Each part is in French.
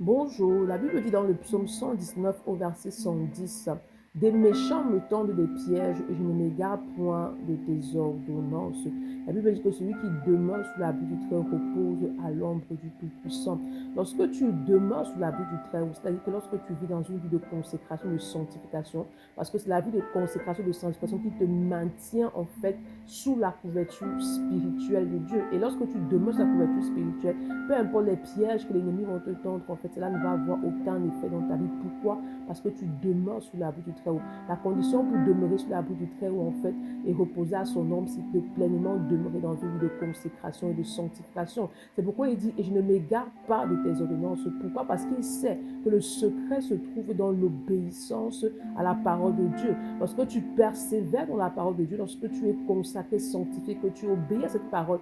Bonjour, la Bible dit dans le psaume 119 au verset 110, des méchants me tendent des pièges et je ne m'égare point de tes ordonnances. La Bible dit que celui qui demeure sous l'abri du Très-Haut repose à l'ombre du Tout-Puissant. Lorsque tu demeures sous l'abri du Très-Haut, c'est-à-dire que lorsque tu vis dans une vie de consécration, de sanctification, parce que c'est la vie de consécration, de sanctification qui te maintient en fait sous la couverture spirituelle de Dieu. Et lorsque tu demeures sous la couverture spirituelle, peu importe les pièges que l'ennemi va te tendre, en fait, cela ne va avoir aucun effet dans ta vie. Pourquoi? Parce que tu demeures sous l'abri du Très-Haut. La condition pour demeurer sous l'abri du Très-Haut, en fait, et reposer à son ombre, c'est de pleinement demeurer dans une vie de consécration et de sanctification. C'est pourquoi il dit, et je ne m'égare pas de tes ordonnances. Pourquoi? Parce qu'il sait que le secret se trouve dans l'obéissance à la parole de Dieu. Lorsque tu persévères dans la parole de Dieu, lorsque tu es consacré, sanctifié, que tu obéis à cette parole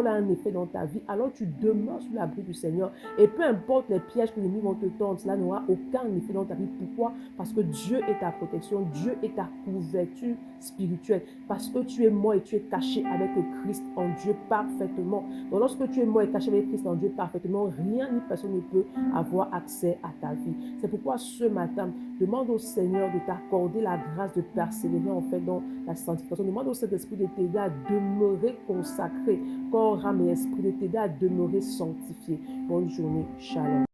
a un effet dans ta vie, alors tu demeures sous l'abri du Seigneur. Et peu importe les pièges que les ennemis vont te tendre, cela n'aura aucun effet dans ta vie. Pourquoi? Parce que Dieu est ta protection, Dieu est ta couverture spirituelle. Parce que tu es mort et tu es caché avec Christ en Dieu parfaitement. Donc lorsque tu es mort et caché avec Christ en Dieu parfaitement, rien ni personne ne peut avoir accès à ta vie. C'est pourquoi ce matin, demande au Seigneur de t'accorder la grâce de persévérer en fait dans la sanctification. Demande au Saint-Esprit de t'aider à demeurer consacré, corps, âme et esprit, de t'aider à demeurer sanctifié. Bonne journée, shalom.